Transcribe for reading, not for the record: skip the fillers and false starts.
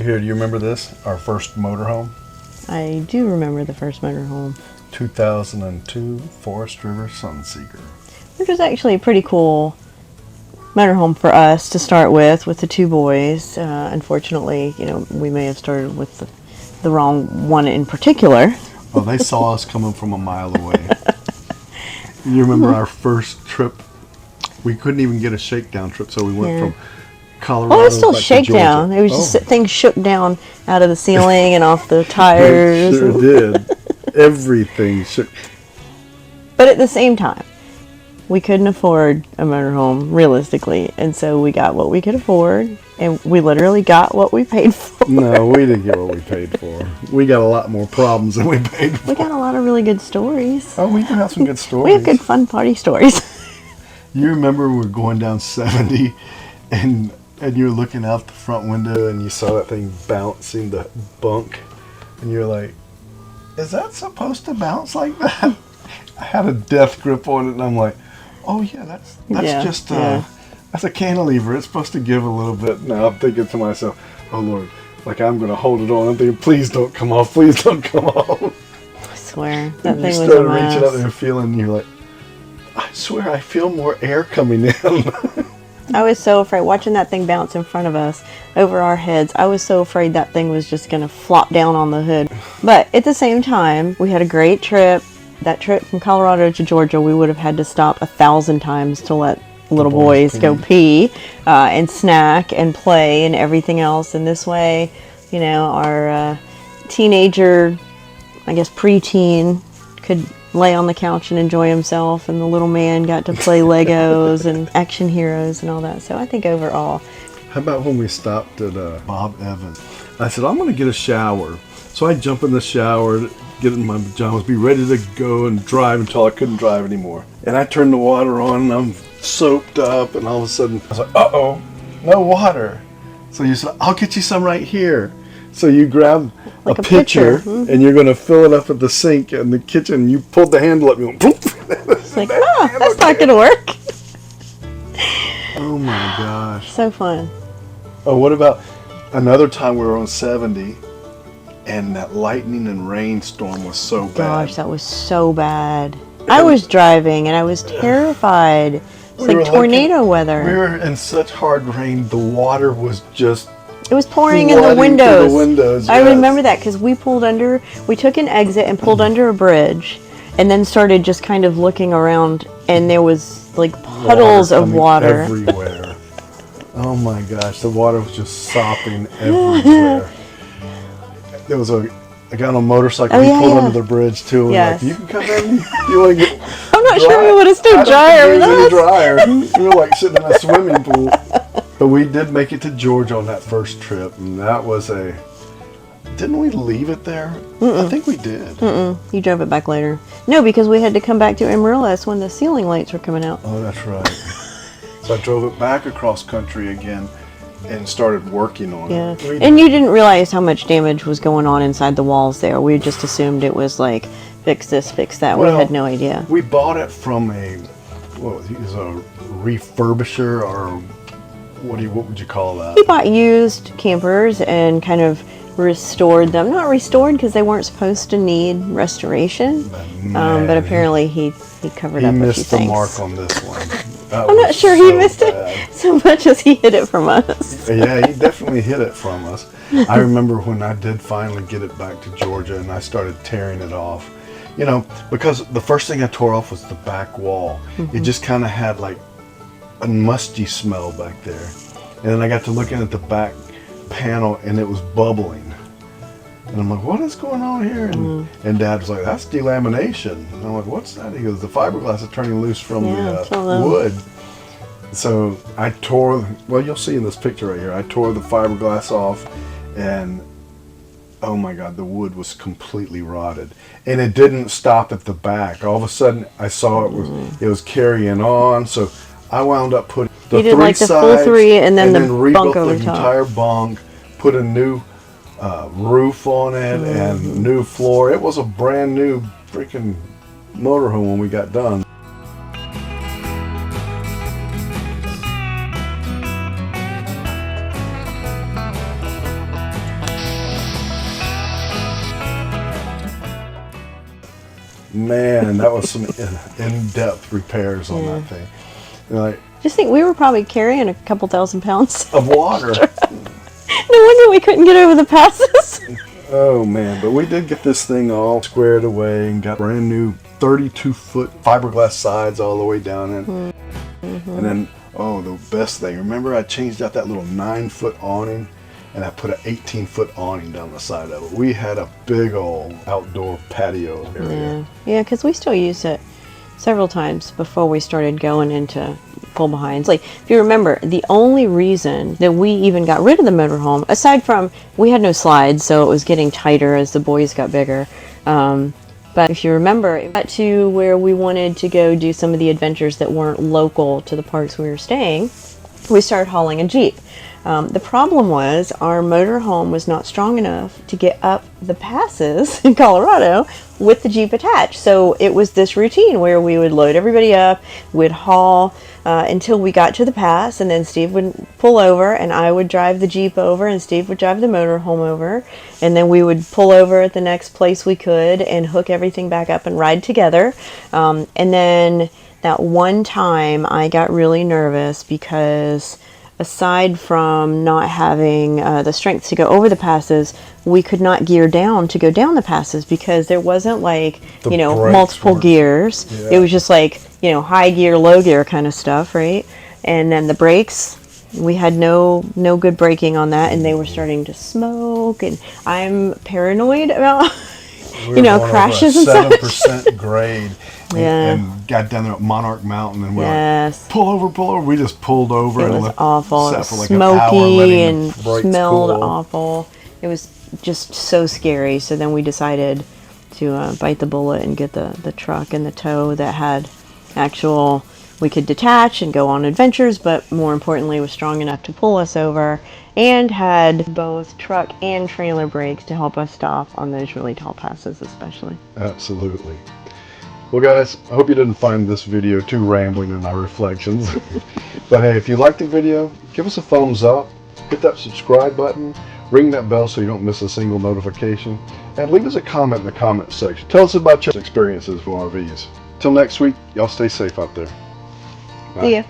Here, do you remember this? Our first motorhome? I do remember the first motorhome. 2002 Forest River Sunseeker. Which was actually a pretty cool motorhome for us to start with the two boys. Unfortunately, we may have started with the wrong one in particular. Oh, they saw us coming from a mile away. You remember our first trip? We couldn't even get a shakedown trip, so we went from Colorado. Well, it's still back Shakedown. to It was just things shook down out of the ceiling and off the tires. It sure did. Everything shook. But at the same time, we couldn't afford a motorhome realistically, and so we got what we could afford, and we literally got what we paid for. No, we didn't get what we paid for. We got a lot more problems than we paid for. We got a lot of really good stories. Oh, we do have some good stories. We have good fun party stories. You remember we were going down 70 and you were looking out the front window and you saw that thing bouncing the bunk and you're like, is that supposed to bounce like that? I had a death grip on it and I'm like, oh yeah, that's that's a cantilever. It's supposed to give a little bit. Now I'm thinking to myself, oh Lord, like I'm going to hold it on. I'm thinking, please don't come off. Please don't come off. I swear, that thing was a mess. You started reaching out there and feeling, and you're like, I swear I feel more air coming in. I was so afraid, watching that thing bounce in front of us, over our heads, I was so afraid that thing was just going to flop down on the hood. But at the same time, we had a great trip. That trip from Colorado to Georgia, we would have had to stop 1,000 times to let little boys go pee and snack and play and everything else. And this way, our teenager, I guess preteen, could lay on the couch and enjoy himself, and the little man got to play Legos and action heroes and all that. So I think overall. How about when we stopped at Bob Evans? I said, I'm going to get a shower. So I jump in the shower, get in my pajamas, be ready to go and drive until I couldn't drive anymore. And I turned the water on and I'm soaked up, and all of a sudden I was like, uh-oh, no water. So you said, I'll get you some right here. So you grab a pitcher and you're going to fill it up at the sink in the kitchen. You pulled the handle up and you went, poof. It's like, that's not going to work. Oh my gosh. So fun. Oh, what about another time we were on 70 and that lightning and rainstorm was so bad. Gosh, that was so bad. I was driving and I was terrified. It's like tornado weather. We were in such hard rain. The water was just... It was pouring in the windows. Yes. I remember that because we took an exit and pulled under a bridge and then started just kind of looking around, and there was like puddles of water everywhere. Oh my gosh, the water was just sopping everywhere. There was a guy on a motorcycle. He pulled under the bridge too. Yes. Like, you can come in. You want to get I'm not sure we would have stayed drier with us. We were like sitting in a swimming pool. But we did make it to Georgia on that first trip, and that was didn't we leave it there? I think we did. You drove it back later. No, because we had to come back to Amarillo when the ceiling lights were coming out. Oh, that's right. So I drove it back across country again and started working on it. And you didn't realize how much damage was going on inside the walls there. We just assumed it was like, fix this, fix that. Well, we had no idea. We bought it from a refurbisher, or what would you call that? We bought used campers and kind of restored them. Not restored because they weren't supposed to need restoration, but apparently he covered up a few things. He missed the mark on this one. I'm not sure he missed it so much as he hid it from us. Yeah, he definitely hid it from us. I remember when I did finally get it back to Georgia and I started tearing it off. Because the first thing I tore off was the back wall. It just kind of had like a musty smell back there. And then I got to looking at the back panel and it was bubbling. And I'm like, what is going on here? And Dad was like, that's delamination. And I'm like, what's that? He goes, the fiberglass is turning loose from the wood. So I tore, you'll see in this picture right here, I tore the fiberglass off, and oh my God, the wood was completely rotted. And it didn't stop at the back. All of a sudden I saw it was carrying on. So I wound up putting the three sides, full three and then the rebuilt bunk over the top. entire bunk, put a new roof on it and new floor. It was a brand new freaking motorhome when we got done. Man, that was some in-depth repairs on that thing. Like, Just think, we were probably carrying a couple thousand pounds of water. No wonder we couldn't get over the passes. Oh man, but we did get this thing all squared away and got brand new 32-foot fiberglass sides all the way down in. And then, oh, the best thing, remember I changed out that little 9-foot awning and I put an 18-foot awning down the side of it. We had a big old outdoor patio area. Yeah, because we still used it several times before we started going into pull behinds. Like, if you remember, the only reason that we even got rid of the motorhome, aside from we had no slides, so it was getting tighter as the boys got bigger. But if you remember, it got to where we wanted to go do some of the adventures that weren't local to the parks we were staying, we started hauling a Jeep. The problem was our motorhome was not strong enough to get up the passes in Colorado with the Jeep attached. So it was this routine where we would load everybody up, we'd haul until we got to the pass, and then Steve would pull over and I would drive the Jeep over and Steve would drive the motorhome over, and then we would pull over at the next place we could and hook everything back up and ride together. And then that one time I got really nervous because aside from not having the strength to go over the passes, we could not gear down to go down the passes because there wasn't like, The multiple brakes gears. Yeah. It was just like, high gear, low gear kind of stuff, right? And then the brakes, we had no good braking on that, and they were starting to smoke, and I'm paranoid about crashes and stuff. 7% grade. And got down there at Monarch Mountain and we're like, pull over. We just pulled over. It and was awful. It sat was for like an hour smoky letting and the brakes smelled cool. awful. It was just so scary. So then we decided to bite the bullet and get the truck and the tow that had actual, we could detach and go on adventures, but more importantly was strong enough to pull us over and had both truck and trailer brakes to help us stop on those really tall passes especially. Absolutely. Well guys, I hope you didn't find this video too rambling in our reflections. But hey, if you liked the video, give us a thumbs up, hit that subscribe button, ring that bell so you don't miss a single notification, and leave us a comment in the comment section. Tell us about your experiences with RVs. Till next week, y'all stay safe out there. Bye. See ya.